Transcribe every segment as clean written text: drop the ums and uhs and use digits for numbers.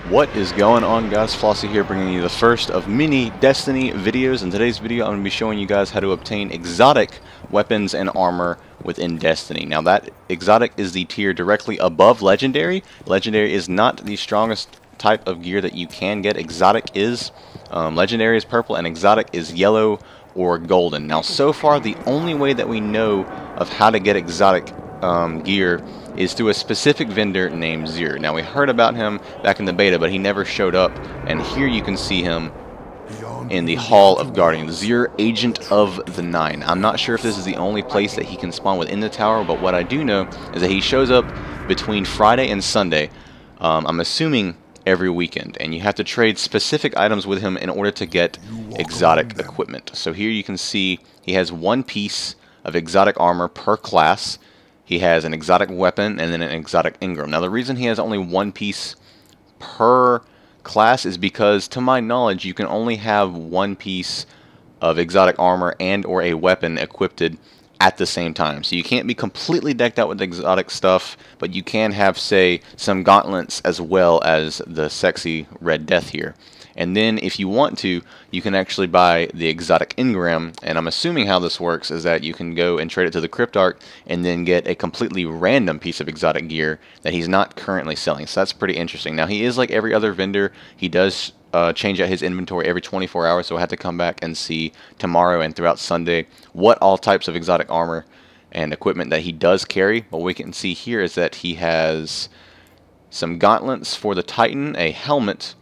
What is going on, guys? Flossie here, bringing you the first of many Destiny videos. In today's video, I'm going to be showing you guys how to obtain exotic weapons and armor within Destiny. Now, that exotic is the tier directly above legendary. Legendary is not the strongest type of gear that you can get. Exotic is. Legendary is purple, and exotic is yellow or golden. Now, so far, the only way that we know of how to get exotic gear is through a specific vendor named Xur. Now, we heard about him back in the beta, but he never showed up, and here you can see him in the Hall of Guardians. Xur, Agent of the Nine. I'm not sure if this is the only place that he can spawn within the tower, but what I do know is that he shows up between Friday and Sunday. I'm assuming every weekend, and you have to trade specific items with him in order to get exotic equipment. So here you can see he has one piece of exotic armor per class. He has an exotic weapon and then an exotic engram. Now, the reason he has only one piece per class is because, to my knowledge, you can only have one piece of exotic armor and or a weapon equipped at the same time. So you can't be completely decked out with exotic stuff, but you can have, say, some gauntlets as well as the sexy Red Death here. And then if you want to, you can actually buy the exotic engram, and I'm assuming how this works is that you can go and trade it to the Cryptarch and then get a completely random piece of exotic gear that he's not currently selling. So that's pretty interesting. Now, he is like every other vendor. He does change out his inventory every 24 hours, so we'll have to come back and see tomorrow and throughout Sunday what all types of exotic armor and equipment that he does carry. What we can see here is that he has some gauntlets for the Titan, a helmet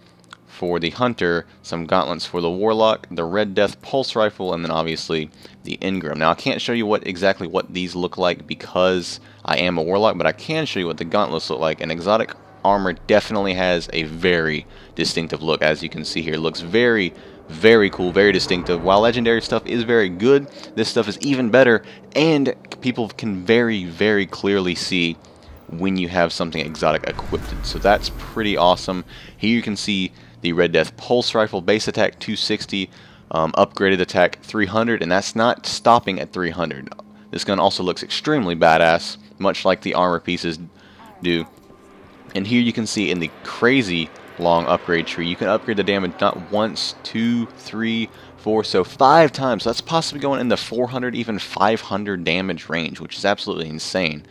for the Hunter, some gauntlets for the Warlock, the Red Death Pulse Rifle, and then obviously the engram. Now, I can't show you exactly what these look like because I am a Warlock, but I can show you what the gauntlets look like. And exotic armor definitely has a very distinctive look. As you can see here, it looks very, very cool, very distinctive. While legendary stuff is very good, this stuff is even better, and people can very, very clearly see when you have something exotic equipped. So that's pretty awesome. Here you can see the Red Death Pulse Rifle, base attack 260, upgraded attack 300, and that's not stopping at 300. This gun also looks extremely badass, much like the armor pieces do. And here you can see in the crazy long upgrade tree, you can upgrade the damage not once, 2, 3, 4, so 5 times. So that's possibly going in the 400, even 500 damage range, which is absolutely insane.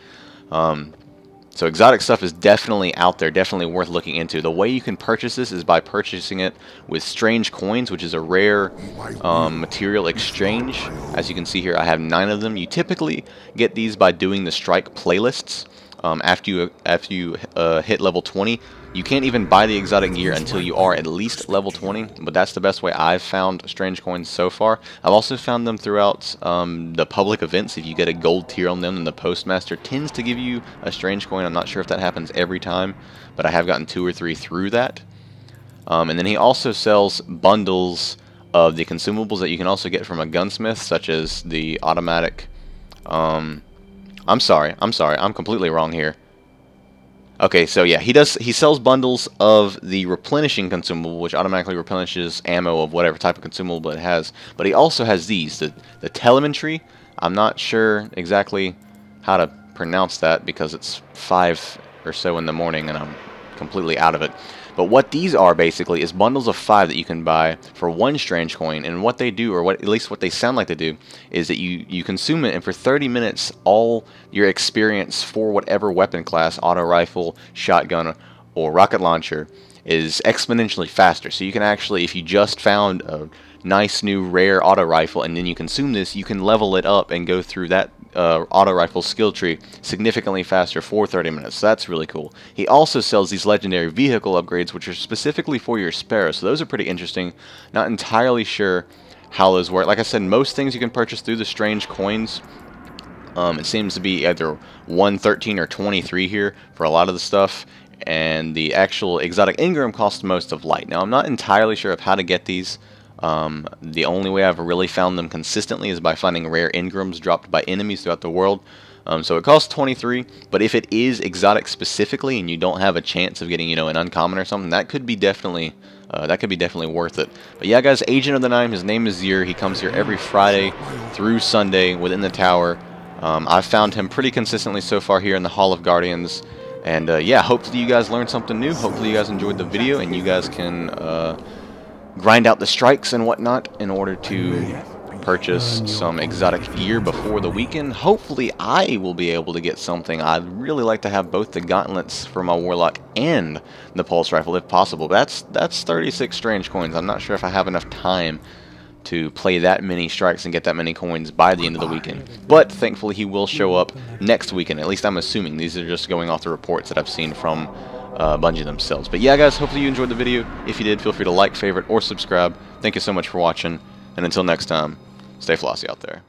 So exotic stuff is definitely out there, definitely worth looking into. The way you can purchase this is by purchasing it with Strange Coins, which is a rare material exchange. As you can see here, I have 9 of them. You typically get these by doing the strike playlists. After you hit level 20, you can't even buy the exotic gear until you are at least level 20, but that's the best way I've found Strange Coins so far. I've also found them throughout the public events. If you get a gold tier on them, then the Postmaster tends to give you a Strange Coin. I'm not sure if that happens every time, but I have gotten 2 or 3 through that. And then he also sells bundles of the consumables that you can also get from a gunsmith, such as the automatic... I'm sorry, I'm completely wrong here. Okay, so yeah, he sells bundles of the replenishing consumable, which automatically replenishes ammo of whatever type of consumable it has. But he also has these, the telemetry. I'm not sure exactly how to pronounce that because it's 5 or so in the morning and I'm completely out of it. But what these are basically is bundles of 5 that you can buy for 1 Strange Coin, and what they do, or at least what they sound like they do, is that you consume it, and for 30 minutes, all your experience for whatever weapon class, auto rifle, shotgun, or rocket launcher, is exponentially faster. So you can actually, if you just found a nice new rare auto rifle and then you consume this, you can level it up and go through that auto rifle skill tree significantly faster for 30 minutes. So that's really cool. He also sells these legendary vehicle upgrades, which are specifically for your Sparrow. So those are pretty interesting. Not entirely sure how those work. Like I said, most things you can purchase through the Strange Coins. It seems to be either 113 or 23 here for a lot of the stuff. And the actual exotic engram costs most of light. Now, I'm not entirely sure of how to get these. The only way I've really found them consistently is by finding rare engrams dropped by enemies throughout the world. So it costs 23, but if it is exotic specifically and you don't have a chance of getting, an uncommon or something, that could be definitely worth it. But yeah, guys, Agent of the Nine, his name is Xur. He comes here every Friday through Sunday within the tower. I've found him pretty consistently so far here in the Hall of Guardians, And yeah, hopefully you guys learned something new. Hopefully you guys enjoyed the video, and you guys can grind out the strikes and whatnot in order to purchase some exotic gear before the weekend. Hopefully I will be able to get something. I'd really like to have both the gauntlets for my warlock and the pulse rifle if possible. That's 36 strange coins. I'm not sure if I have enough time to play that many strikes and get that many coins by the end of the weekend. But thankfully he will show up next weekend. At least I'm assuming. These are just going off the reports that I've seen from Bungie themselves. But yeah, guys, hopefully you enjoyed the video. If you did, feel free to like, favorite, or subscribe. Thank you so much for watching, and until next time, stay flossy out there.